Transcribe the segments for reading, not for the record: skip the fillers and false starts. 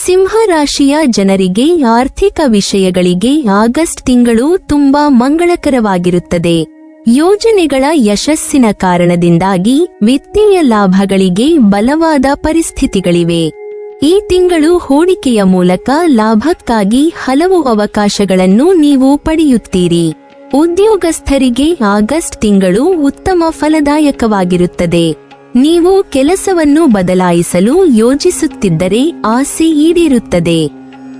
ಸಿಂಹ ರಾಶಿಯ ಜನರಿಗೆ ಆರ್ಥಿಕ ವಿಷಯಗಳಿಗೆ ಆಗಸ್ಟ್ ತಿಂಗಳು ತುಂಬಾ ಮಂಗಳಕರವಾಗಿರುತ್ತದೆ. ಯೋಜನೆಗಳ ಯಶಸ್ಸಿನ ಕಾರಣದಿಂದಾಗಿ ವಿತ್ತೀಯ ಲಾಭಗಳಿಗೆ ಬಲವಾದ ಪರಿಸ್ಥಿತಿಗಳಿವೆ. ಈ ತಿಂಗಳು ಹೂಡಿಕೆಯ ಮೂಲಕ ಲಾಭಕ್ಕಾಗಿ ಹಲವು ಅವಕಾಶಗಳನ್ನು ನೀವು ಪಡೆಯುತ್ತೀರಿ. ಉದ್ಯೋಗಸ್ಥರಿಗೆ ಆಗಸ್ಟ್ ತಿಂಗಳು ಉತ್ತಮ ಫಲದಾಯಕವಾಗಿರುತ್ತದೆ. ನೀವು ಕೆಲಸವನ್ನು ಬದಲಾಯಿಸಲು ಯೋಜಿಸುತ್ತಿದ್ದರೆ ಆಸೆ ಈಡೇರುತ್ತದೆ.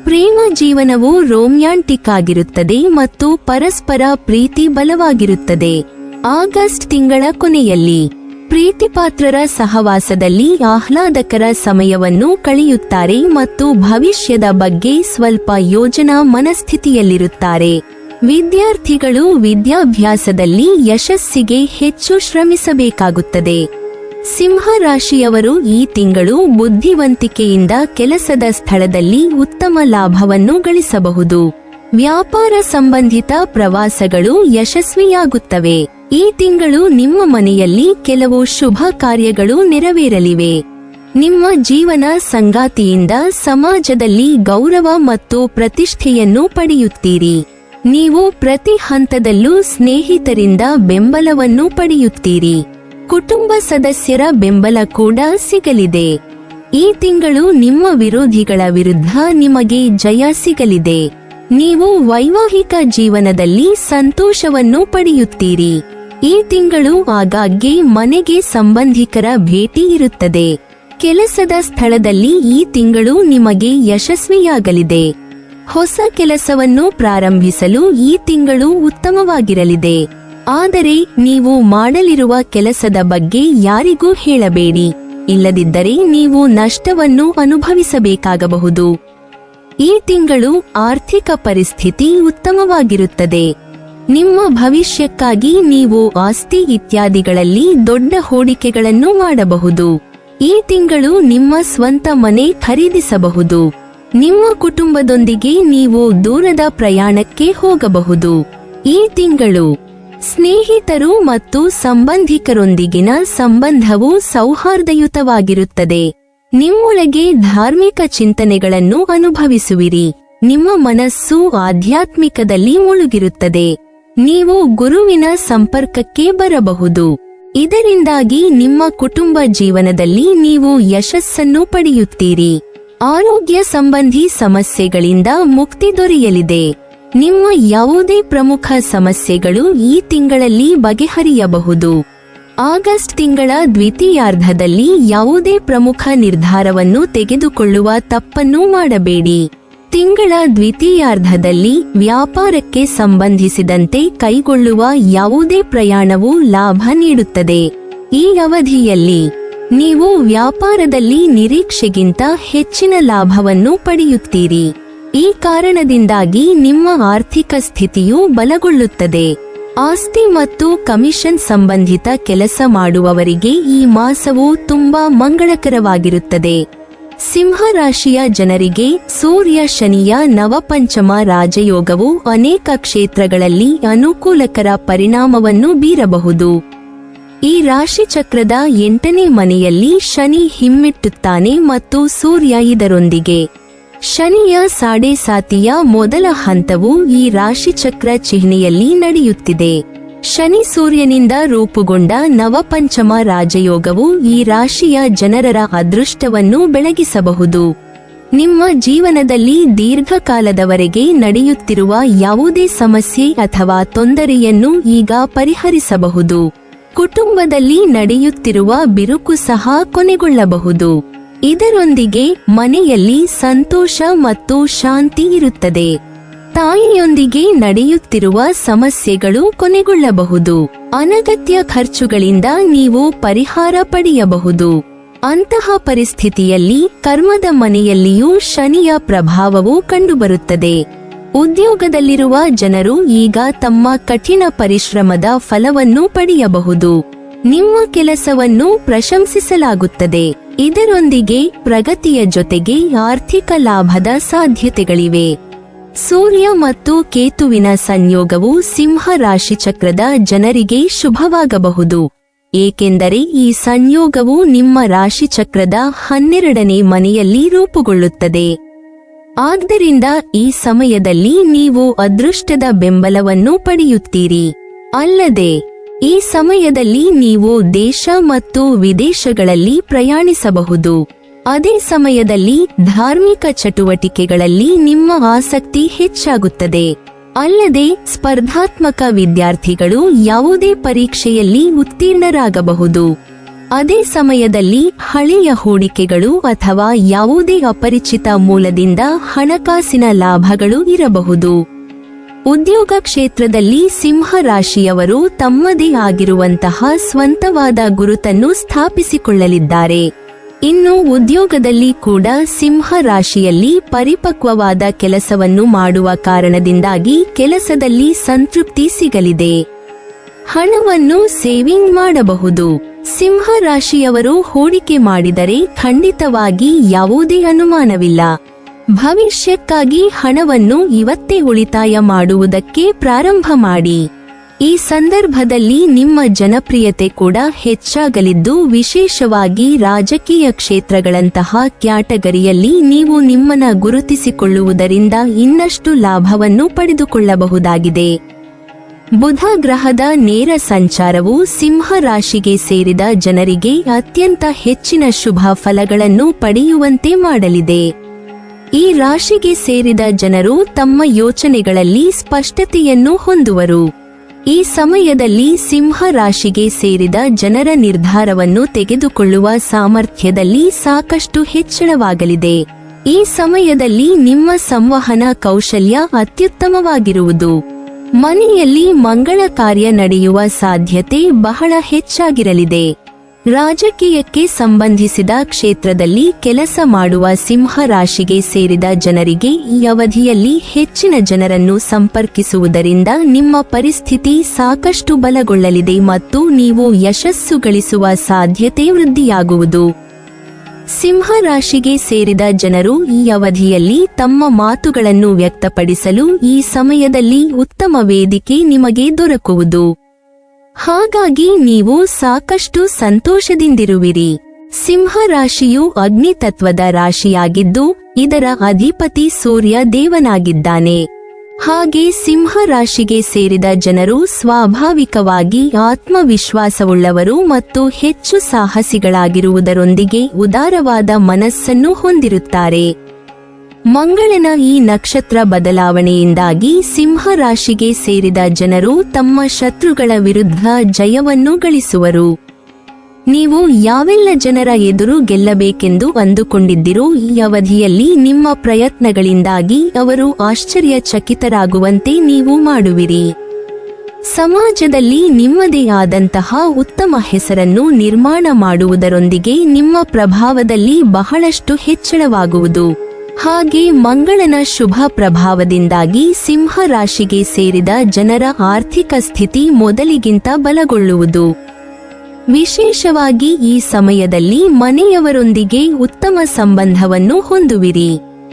ಪ್ರೇಮ ಜೀವನವು ರೋಮ್ಯಾಂಟಿಕ್ ಆಗಿರುತ್ತದೆ ಮತ್ತು ಪರಸ್ಪರ ಪ್ರೀತಿ ಬಲವಾಗಿರುತ್ತದೆ. ಆಗಸ್ಟ್ ತಿಂಗಳ ಕೊನೆಯಲ್ಲಿ ಪ್ರೀತಿಪಾತ್ರರ ಸಹವಾಸದಲ್ಲಿ ಆಹ್ಲಾದಕರ ಸಮಯವನ್ನು ಕಳೆಯುತ್ತಾರೆ ಮತ್ತು ಭವಿಷ್ಯದ ಬಗ್ಗೆ ಸ್ವಲ್ಪ ಯೋಜನಾ ಮನಸ್ಥಿತಿಯಲ್ಲಿರುತ್ತಾರೆ. ವಿದ್ಯಾರ್ಥಿಗಳು ವಿದ್ಯಾಭ್ಯಾಸದಲ್ಲಿ ಯಶಸ್ಸಿಗೆ ಹೆಚ್ಚು ಶ್ರಮಿಸಬೇಕಾಗುತ್ತದೆ. ಸಿಂಹ ರಾಶಿಯವರು ಈ ತಿಂಗಳು ಬುದ್ಧಿವಂತಿಕೆಯಿಂದ ಕೆಲಸದ ಸ್ಥಳದಲ್ಲಿ ಉತ್ತಮ ಲಾಭವನ್ನು ಗಳಿಸಬಹುದು. ವ್ಯಾಪಾರ ಸಂಬಂಧಿತ ಪ್ರವಾಸಗಳು ಯಶಸ್ವಿಯಾಗುತ್ತವೆ. ಈ ತಿಂಗಳು ನಿಮ್ಮ ಮನೆಯಲ್ಲಿ ಕೆಲವು ಶುಭ ಕಾರ್ಯಗಳು ನೆರವೇರಲಿವೆ. ನಿಮ್ಮ ಜೀವನ ಸಂಗಾತಿಯಿಂದ ಸಮಾಜದಲ್ಲಿ ಗೌರವ ಮತ್ತು ಪ್ರತಿಷ್ಠೆಯನ್ನು ಪಡೆಯುತ್ತೀರಿ. ನೀವು ಪ್ರತಿ ಹಂತದಲ್ಲೂ ಸ್ನೇಹಿತರಿಂದ ಬೆಂಬಲವನ್ನು ಪಡೆಯುತ್ತೀರಿ. ಕುಟುಂಬ ಸದಸ್ಯರ ಬೆಂಬಲ ಕೂಡ ಸಿಗಲಿದೆ. ಈ ತಿಂಗಳು ನಿಮ್ಮ ವಿರೋಧಿಗಳ ವಿರುದ್ಧ ನಿಮಗೆ ಜಯ ಸಿಗಲಿದೆ. ನೀವು ವೈವಾಹಿಕ ಜೀವನದಲ್ಲಿ ಸಂತೋಷವನ್ನು ಪಡೆಯುತ್ತೀರಿ. ಈ ತಿಂಗಳು ಆಗಾಗ್ಗೆ ಮನೆಗೆ ಸಂಬಂಧಿಕರ ಭೇಟಿ ಇರುತ್ತದೆ. ಕೆಲಸದ ಸ್ಥಳದಲ್ಲಿ ಈ ತಿಂಗಳು ನಿಮಗೆ ಯಶಸ್ವಿಯಾಗಲಿದೆ. ಹೊಸ ಕೆಲಸವನ್ನು ಪ್ರಾರಂಭಿಸಲು ಈ ತಿಂಗಳು ಉತ್ತಮವಾಗಿರಲಿದೆ. ಆದರೆ ನೀವು ಮಾಡಲಿರುವ ಕೆಲಸದ ಬಗ್ಗೆ ಯಾರಿಗೂ ಹೇಳಬೇಡಿ, ಇಲ್ಲದಿದ್ದರೆ ನೀವು ನಷ್ಟವನ್ನು ಅನುಭವಿಸಬೇಕಾಗಬಹುದು. ಈ ತಿಂಗಳು ಆರ್ಥಿಕ ಪರಿಸ್ಥಿತಿ ಉತ್ತಮವಾಗಿರುತ್ತದೆ. ನಿಮ್ಮ ಭವಿಷ್ಯಕ್ಕಾಗಿ ನೀವು ಆಸ್ತಿ ಇತ್ಯಾದಿಗಳಲ್ಲಿ ದೊಡ್ಡ ಹೂಡಿಕೆಗಳನ್ನು ಮಾಡಬಹುದು. ಈ ತಿಂಗಳು ನಿಮ್ಮ ಸ್ವಂತ ಮನೆ ಖರೀದಿಸಬಹುದು. ನಿಮ್ಮ ಕುಟುಂಬದೊಂದಿಗೆ ನೀವು ದೂರದ ಪ್ರಯಾಣಕ್ಕೆ ಹೋಗಬಹುದು. ಈ ತಿಂಗಳು ಸ್ನೇಹಿತರು ಮತ್ತು ಸಂಬಂಧಿಕರೊಂದಿಗಿನ ಸಂಬಂಧವು ಸೌಹಾರ್ದಯುತವಾಗಿರುತ್ತದೆ. ನಿಮ್ಮೊಳಗೆ ಧಾರ್ಮಿಕ ಚಿಂತನೆಗಳನ್ನು ಅನುಭವಿಸುವಿರಿ. ನಿಮ್ಮ ಮನಸ್ಸು ಆಧ್ಯಾತ್ಮಿಕದಲ್ಲಿ ಮುಳುಗಿರುತ್ತದೆ. ನೀವು ಗುರುವಿನ ಸಂಪರ್ಕಕ್ಕೆ ಬರಬಹುದು. ಇದರಿಂದಾಗಿ ನಿಮ್ಮ ಕುಟುಂಬ ಜೀವನದಲ್ಲಿ ನೀವು ಯಶಸ್ಸನ್ನು ಪಡೆಯುತ್ತೀರಿ. ಆರೋಗ್ಯ ಸಂಬಂಧಿ ಸಮಸ್ಯೆಗಳಿಂದ ಮುಕ್ತಿ ದೊರೆಯಲಿದೆ. ನಿಮ್ಮ ಯಾವುದೇ ಪ್ರಮುಖ ಸಮಸ್ಯೆಗಳು ಈ ತಿಂಗಳಲ್ಲಿ ಬಗೆಹರಿಯಬಹುದು. ಆಗಸ್ಟ್ ತಿಂಗಳ ದ್ವಿತೀಯಾರ್ಧದಲ್ಲಿ ಯಾವುದೇ ಪ್ರಮುಖ ನಿರ್ಧಾರವನ್ನು ತೆಗೆದುಕೊಳ್ಳುವ ತಪ್ಪನ್ನು ಮಾಡಬೇಡಿ. ತಿಂಗಳ ದ್ವಿತೀಯಾರ್ಧದಲ್ಲಿ ವ್ಯಾಪಾರಕ್ಕೆ ಸಂಬಂಧಿಸಿದಂತೆ ಕೈಗೊಳ್ಳುವ ಯಾವುದೇ ಪ್ರಯಾಣವು ಲಾಭ ನೀಡುತ್ತದೆ. ಈ ಅವಧಿಯಲ್ಲಿ ನೀವು ವ್ಯಾಪಾರದಲ್ಲಿ ನಿರೀಕ್ಷೆಗಿಂತ ಹೆಚ್ಚಿನ ಲಾಭವನ್ನು ಪಡೆಯುತ್ತೀರಿ. ಈ ಕಾರಣದಿಂದಾಗಿ ನಿಮ್ಮ ಆರ್ಥಿಕ ಸ್ಥಿತಿಯು ಬಲಗೊಳ್ಳುತ್ತದೆ. ಆಸ್ತಿ ಮತ್ತು ಕಮಿಷನ್ ಸಂಬಂಧಿತ ಕೆಲಸ ಮಾಡುವವರಿಗೆ ಈ ಮಾಸವು ತುಂಬಾ ಮಂಗಳಕರವಾಗಿರುತ್ತದೆ. ಸಿಂಹ ರಾಶಿಯ ಜನರಿಗೆ ಸೂರ್ಯ ಶನಿಯ ನವಪಂಚಮ ರಾಜಯೋಗವು ಅನೇಕ ಕ್ಷೇತ್ರಗಳಲ್ಲಿ ಅನುಕೂಲಕರ ಪರಿಣಾಮವನ್ನು ಬೀರಬಹುದು. ಈ ರಾಶಿಚಕ್ರದ 8ನೇ ಮನೆಯಲ್ಲಿ ಶನಿ ಹಿಮ್ಮೆಟ್ಟುತ್ತಾನೆ ಮತ್ತು ಸೂರ್ಯ ಇದರೊಂದಿಗೆ. ಶನಿಯ ಸಾಡೆಸಾತಿಯ ಮೊದಲ ಹಂತವು ಈ ರಾಶಿಚಕ್ರ ಚಿಹ್ನೆಯಲ್ಲಿ ನಡೆಯುತ್ತಿದೆ. ಶನಿ ಸೂರ್ಯನಿಂದ ರೂಪುಗೊಂಡ ನವಪಂಚಮ ರಾಜಯೋಗವು ಈ ರಾಶಿಯ ಜನರ ಅದೃಷ್ಟವನ್ನು ಬೆಳಗಿಸಬಹುದು. ನಿಮ್ಮ ಜೀವನದಲ್ಲಿ ದೀರ್ಘಕಾಲದವರೆಗೆ ನಡೆಯುತ್ತಿರುವ ಯಾವುದೇ ಸಮಸ್ಯೆ ಅಥವಾ ತೊಂದರೆಯನ್ನು ಈಗ ಪರಿಹರಿಸಬಹುದು. ಕುಟುಂಬದಲ್ಲಿ ನಡೆಯುತ್ತಿರುವ ಬಿರುಕು ಸಹ ಕೊನೆಗೊಳ್ಳಬಹುದು. ಇದರೊಂದಿಗೆ ಮನೆಯಲ್ಲಿ ಸಂತೋಷ ಮತ್ತು ಶಾಂತಿ ಇರುತ್ತದೆ. ತಾಯಿಯೊಂದಿಗೆ ನಡೆಯುತ್ತಿರುವ ಸಮಸ್ಯೆಗಳು ಕೊನೆಗೊಳ್ಳಬಹುದು. ಅನಗತ್ಯ ಖರ್ಚುಗಳಿಂದ ನೀವು ಪರಿಹಾರ ಪಡೆಯಬಹುದು. ಅಂತಹ ಪರಿಸ್ಥಿತಿಯಲ್ಲಿ ಕರ್ಮದ ಮನೆಯಲ್ಲಿಯೂ ಶನಿಯ ಪ್ರಭಾವವು ಕಂಡುಬರುತ್ತದೆ. ಉದ್ಯೋಗದಲ್ಲಿರುವ ಜನರು ಈಗ ತಮ್ಮ ಕಠಿಣ ಪರಿಶ್ರಮದ ಫಲವನ್ನು ಪಡೆಯಬಹುದು. ನಿಮ್ಮ ಕೆಲಸವನ್ನು ಪ್ರಶಂಸಿಸಲಾಗುತ್ತದೆ. ಇದರೊಂದಿಗೆ ಪ್ರಗತಿಯ ಜೊತೆಗೆ ಆರ್ಥಿಕ ಲಾಭದ ಸಾಧ್ಯತೆಗಳಿವೆ. ಸೂರ್ಯ ಮತ್ತು ಕೇತುವಿನ ಸಂಯೋಗವು ಸಿಂಹ ರಾಶಿಚಕ್ರದ ಜನರಿಗೆ ಶುಭವಾಗಬಹುದು, ಏಕೆಂದರೆ ಈ ಸಂಯೋಗವು ನಿಮ್ಮ ರಾಶಿಚಕ್ರದ 12ನೇ ಮನೆಯಲ್ಲಿ ರೂಪುಗೊಳ್ಳುತ್ತದೆ. ಆದ್ದರಿಂದ ಈ ಸಮಯದಲ್ಲಿ ನೀವು ಅದೃಷ್ಟದ ಬೆಂಬಲವನ್ನು ಪಡೆಯುತ್ತೀರಿ. ಅಲ್ಲದೆ ಈ ಸಮಯದಲ್ಲಿ ನೀವು ದೇಶ ಮತ್ತು ವಿದೇಶಗಳಲ್ಲಿ ಪ್ರಯಾಣಿಸಬಹುದು. ಅದೇ ಸಮಯದಲ್ಲಿ ಧಾರ್ಮಿಕ ಚಟುವಟಿಕೆಗಳಲ್ಲಿ ನಿಮ್ಮ ಆಸಕ್ತಿ ಹೆಚ್ಚಾಗುತ್ತದೆ. ಅಲ್ಲದೆ ಸ್ಪರ್ಧಾತ್ಮಕ ವಿದ್ಯಾರ್ಥಿಗಳು ಯಾವುದೇ ಪರೀಕ್ಷೆಯಲ್ಲಿ ಉತ್ತೀರ್ಣರಾಗಬಹುದು. ಅದೇ ಸಮಯದಲ್ಲಿ ಹಳೆಯ ಹೂಡಿಕೆಗಳು ಅಥವಾ ಯಾವುದೇ ಅಪರಿಚಿತ ಮೂಲದಿಂದ ಹಣಕಾಸಿನ ಲಾಭಗಳು ಇರಬಹುದು. ಉದ್ಯೋಗ ಕ್ಷೇತ್ರದಲ್ಲಿ ಸಿಂಹ ರಾಶಿಯವರು ತಮ್ಮದೇ ಆಗಿರುವಂತಹ ಸ್ವಂತವಾದ ಗುರುತನ್ನು ಸ್ಥಾಪಿಸಿಕೊಳ್ಳಲಿದ್ದಾರೆ. ಇನ್ನು ಉದ್ಯೋಗದಲ್ಲಿ ಕೂಡ ಸಿಂಹ ರಾಶಿಯಲ್ಲಿ ಪರಿಪಕ್ವವಾದ ಕೆಲಸವನ್ನು ಮಾಡುವ ಕಾರಣದಿಂದಾಗಿ ಕೆಲಸದಲ್ಲಿ ಸಂತೃಪ್ತಿ ಸಿಗಲಿದೆ. ಹಣವನ್ನು ಸೇವಿಂಗ್ ಮಾಡಬಹುದು. ಸಿಂಹ ರಾಶಿಯವರು ಹೂಡಿಕೆ ಮಾಡಿದರೆ ಖಂಡಿತವಾಗಿ ಯಾವುದೇ ಅನುಮಾನವಿಲ್ಲ. ಭವಿಷ್ಯಕ್ಕಾಗಿ ಹಣವನ್ನು ಇವತ್ತೇ ಉಳಿತಾಯ ಮಾಡುವುದಕ್ಕೆ ಪ್ರಾರಂಭ ಮಾಡಿ. ಈ ಸಂದರ್ಭದಲ್ಲಿ ನಿಮ್ಮ ಜನಪ್ರಿಯತೆ ಕೂಡ ಹೆಚ್ಚಾಗಲಿದ್ದು, ವಿಶೇಷವಾಗಿ ರಾಜಕೀಯ ಕ್ಷೇತ್ರಗಳಂತಹ ಕ್ಯಾಟಗರಿಯಲ್ಲಿ ನೀವು ನಿಮ್ಮನ್ನು ಗುರುತಿಸಿಕೊಳ್ಳುವುದರಿಂದ ಇನ್ನಷ್ಟು ಲಾಭವನ್ನು ಪಡೆದುಕೊಳ್ಳಬಹುದಾಗಿದೆ. ಬುಧ ಗ್ರಹದ ನೇರ ಸಂಚಾರವು ಸಿಂಹ ರಾಶಿಗೆ ಸೇರಿದ ಜನರಿಗೆ ಅತ್ಯಂತ ಹೆಚ್ಚಿನ ಶುಭ ಫಲಗಳನ್ನು ಪಡೆಯುವಂತೆ ಮಾಡಲಿದೆ. ಈ ರಾಶಿಗೆ ಸೇರಿದ ಜನರು ತಮ್ಮ ಯೋಚನೆಗಳಲ್ಲಿ ಸ್ಪಷ್ಟತೆಯನ್ನು ಹೊಂದುವರು. ಈ ಸಮಯದಲ್ಲಿ ಸಿಂಹ ರಾಶಿಗೆ ಸೇರಿದ ಜನರ ನಿರ್ಧಾರವನ್ನು ತೆಗೆದುಕೊಳ್ಳುವ ಸಾಮರ್ಥ್ಯದಲ್ಲಿ ಸಾಕಷ್ಟು ಹೆಚ್ಚಳವಾಗಲಿದೆ. ಈ ಸಮಯದಲ್ಲಿ ನಿಮ್ಮ ಸಂವಹನ ಕೌಶಲ್ಯ ಅತ್ಯುತ್ತಮವಾಗಿರುವುದು. ಮನೆಯಲ್ಲಿ ಮಂಗಳ ಕಾರ್ಯ ನಡೆಯುವ ಸಾಧ್ಯತೆ ಬಹಳ ಹೆಚ್ಚಾಗಿರಲಿದೆ. ರಾಜಕೀಯಕ್ಕೆ ಸಂಬಂಧಿಸಿದ ಕ್ಷೇತ್ರದಲ್ಲಿ ಕೆಲಸ ಮಾಡುವ ಸಿಂಹ ರಾಶಿಗೆ ಸೇರಿದ ಜನರಿಗೆ ಈ ಅವಧಿಯಲ್ಲಿ ಹೆಚ್ಚಿನ ಜನರನ್ನು ಸಂಪರ್ಕಿಸುವುದರಿಂದ ನಿಮ್ಮ ಪರಿಸ್ಥಿತಿ ಸಾಕಷ್ಟು ಬಲಗೊಳ್ಳಲಿದೆ ಮತ್ತು ನೀವು ಯಶಸ್ಸು ಗಳಿಸುವ ಸಾಧ್ಯತೆ ವೃದ್ಧಿಯಾಗುವುದು. ಸಿಂಹ ರಾಶಿಗೆ ಸೇರಿದ ಜನರು ಈ ಅವಧಿಯಲ್ಲಿ ತಮ್ಮ ಮಾತುಗಳನ್ನು ವ್ಯಕ್ತಪಡಿಸಲು ಈ ಸಮಯದಲ್ಲಿ ಉತ್ತಮ ವೇದಿಕೆ ನಿಮಗೆ ದೊರಕುವುದು. ಹಾಗಾಗಿ ನೀವು ಸಾಕಷ್ಟು ಸಂತೋಷದಿಂದಿರುವಿರಿ. ಸಿಂಹ ರಾಶಿಯು ಅಗ್ನಿ ತತ್ವದ ರಾಶಿಯಾಗಿದ್ದು, ಇದರ ಅಧಿಪತಿ ಸೂರ್ಯ ದೇವನಾಗಿದ್ದಾನೆ. ಹಾಗೆ ಸಿಂಹ ರಾಶಿಗೆ ಸೇರಿದ ಜನರು ಸ್ವಾಭಾವಿಕವಾಗಿ ಆತ್ಮವಿಶ್ವಾಸವುಳ್ಳವರು ಮತ್ತು ಹೆಚ್ಚು ಸಾಹಸಿಗಳಾಗಿರುವುದರೊಂದಿಗೆ ಉದಾರವಾದ ಮನಸ್ಸನ್ನು ಹೊಂದಿರುತ್ತಾರೆ. ಮಂಗಳನ ಈ ನಕ್ಷತ್ರ ಬದಲಾವಣೆಯಿಂದಾಗಿ ಸಿಂಹ ರಾಶಿಗೆ ಸೇರಿದ ಜನರು ತಮ್ಮ ಶತ್ರುಗಳ ವಿರುದ್ಧ ಜಯವನ್ನು ಗಳಿಸುವರು. ನೀವು ಯಾವೆಲ್ಲ ಜನರ ಎದುರು ಗೆಲ್ಲಬೇಕೆಂದು ಅಂದುಕೊಂಡಿದ್ದಿರೋ ಈ ಅವಧಿಯಲ್ಲಿ ನಿಮ್ಮ ಪ್ರಯತ್ನಗಳಿಂದಾಗಿ ಅವರು ಆಶ್ಚರ್ಯಚಕಿತರಾಗುವಂತೆ ನೀವು ಮಾಡುವಿರಿ. ಸಮಾಜದಲ್ಲಿ ನಿಮ್ಮದೇ ಆದಂತಹ ಉತ್ತಮ ಹೆಸರನ್ನು ನಿರ್ಮಾಣ ಮಾಡುವುದರೊಂದಿಗೆ ನಿಮ್ಮ ಪ್ರಭಾವದಲ್ಲಿ ಬಹಳಷ್ಟು ಹೆಚ್ಚಳವಾಗುವುದು. ಹಾಗೆ ಮಂಗಳನ ಶುಭ ಪ್ರಭಾವದಿಂದಾಗಿ ಸಿಂಹ ರಾಶಿಗೆ ಸೇರಿದ ಜನರ ಆರ್ಥಿಕ ಸ್ಥಿತಿ ಮೊದಲಿಗಿಂತ ಬಲಗೊಳ್ಳುವುದು. ವಿಶೇಷವಾಗಿ ಈ ಸಮಯದಲ್ಲಿ ಮನೆಯವರೊಂದಿಗೆ ಉತ್ತಮ ಸಂಬಂಧವನ್ನು ಹೊಂದುವಿರಿ.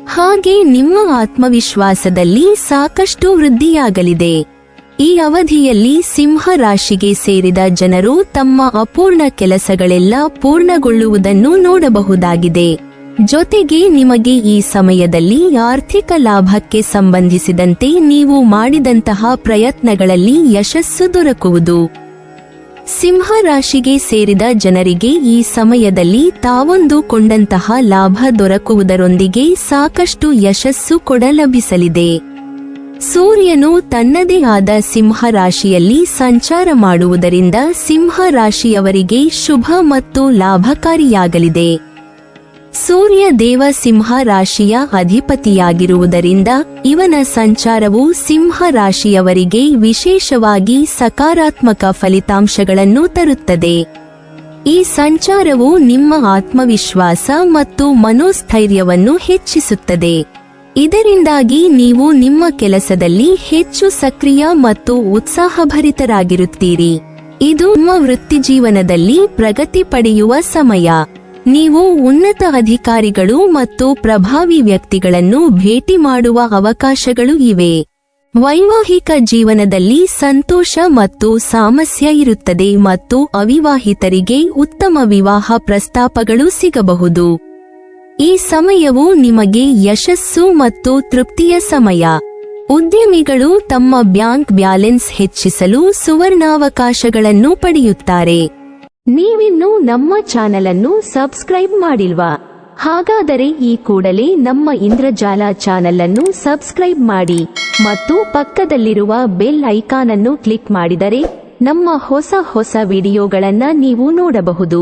ಹಾಗೆ ನಿಮ್ಮ ಆತ್ಮವಿಶ್ವಾಸದಲ್ಲಿ ಸಾಕಷ್ಟು ವೃದ್ಧಿಯಾಗಲಿದೆ. ಈ ಅವಧಿಯಲ್ಲಿ ಸಿಂಹ ರಾಶಿಗೆ ಸೇರಿದ ಜನರು ತಮ್ಮ ಅಪೂರ್ಣ ಕೆಲಸಗಳೆಲ್ಲ ಪೂರ್ಣಗೊಳ್ಳುವುದನ್ನು ನೋಡಬಹುದಾಗಿದೆ. ಜೊತೆಗೆ ನಿಮಗೆ ಈ ಸಮಯದಲ್ಲಿ ಆರ್ಥಿಕ ಲಾಭಕ್ಕೆ ಸಂಬಂಧಿಸಿದಂತೆ ನೀವು ಮಾಡಿದಂತಹ ಪ್ರಯತ್ನಗಳಲ್ಲಿ ಯಶಸ್ಸು ದೊರಕುವುದು. ಸಿಂಹ ರಾಶಿಗೆ ಸೇರಿದ ಜನರಿಗೆ ಈ ಸಮಯದಲ್ಲಿ ತಾವೊಂದುಕೊಂಡಂತಹ ಲಾಭ ದೊರಕುವುದರೊಂದಿಗೆ ಸಾಕಷ್ಟು ಯಶಸ್ಸು ಲಭಿಸಲಿದೆ. ಸೂರ್ಯನು ತನ್ನದೇ ಆದ ಸಿಂಹ ರಾಶಿಯಲ್ಲಿ ಸಂಚಾರ ಮಾಡುವುದರಿಂದ ಸಿಂಹ ರಾಶಿಯವರಿಗೆ ಶುಭ ಮತ್ತು ಲಾಭಕಾರಿಯಾಗಲಿದೆ. ಸೂರ್ಯ ದೇವ ಸಿಂಹ ರಾಶಿಯ ಅಧಿಪತಿಯಾಗಿರುವುದರಿಂದ ಇವನ ಸಂಚಾರವು ಸಿಂಹ ರಾಶಿಯವರಿಗೆ ವಿಶೇಷವಾಗಿ ಸಕಾರಾತ್ಮಕ ಫಲಿತಾಂಶಗಳನ್ನು ತರುತ್ತದೆ. ಈ ಸಂಚಾರವು ನಿಮ್ಮ ಆತ್ಮವಿಶ್ವಾಸ ಮತ್ತು ಮನೋಸ್ಥೈರ್ಯವನ್ನು ಹೆಚ್ಚಿಸುತ್ತದೆ. ಇದರಿಂದಾಗಿ ನೀವು ನಿಮ್ಮ ಕೆಲಸದಲ್ಲಿ ಹೆಚ್ಚು ಸಕ್ರಿಯ ಮತ್ತು ಉತ್ಸಾಹಭರಿತರಾಗಿರುತ್ತೀರಿ. ಇದು ನಿಮ್ಮ ವೃತ್ತಿಜೀವನದಲ್ಲಿ ಪ್ರಗತಿ ಪಡೆಯುವ ಸಮಯ. ನೀವು ಉನ್ನತ ಅಧಿಕಾರಿಗಳು ಮತ್ತು ಪ್ರಭಾವಿ ವ್ಯಕ್ತಿಗಳನ್ನು ಭೇಟಿ ಮಾಡುವ ಅವಕಾಶಗಳು ಇವೆ. ವೈವಾಹಿಕ ಜೀವನದಲ್ಲಿ ಸಂತೋಷ ಮತ್ತು ಸಾಮರಸ್ಯ ಇರುತ್ತದೆ ಮತ್ತು ಅವಿವಾಹಿತರಿಗೆ ಉತ್ತಮ ವಿವಾಹ ಪ್ರಸ್ತಾಪಗಳು ಸಿಗಬಹುದು. ಈ ಸಮಯವು ನಿಮಗೆ ಯಶಸ್ಸು ಮತ್ತು ತೃಪ್ತಿಯ ಸಮಯ. ಉದ್ಯಮಿಗಳು ತಮ್ಮ ಬ್ಯಾಂಕ್ ಬ್ಯಾಲೆನ್ಸ್ ಹೆಚ್ಚಿಸಲು ಸುವರ್ಣಾವಕಾಶಗಳನ್ನು ಪಡೆಯುತ್ತಾರೆ. ನೀವಿನ್ನೂ ನಮ್ಮ ಚಾನೆಲ್ ಅನ್ನು ಸಬ್ಸ್ಕ್ರೈಬ್ ಮಾಡಿಲ್ವಾ? ಹಾಗಾದರೆ ಈ ಕೂಡಲೇ ನಮ್ಮ ಇಂದ್ರಜಾಲ ಚಾನೆಲ್ ಅನ್ನು ಸಬ್ಸ್ಕ್ರೈಬ್ ಮಾಡಿ ಮತ್ತು ಪಕ್ಕದಲ್ಲಿರುವ ಬೆಲ್ ಐಕಾನ್ ಅನ್ನು ಕ್ಲಿಕ್ ಮಾಡಿದರೆ ನಮ್ಮ ಹೊಸ ವಿಡಿಯೋಗಳನ್ನು ನೀವು ನೋಡಬಹುದು.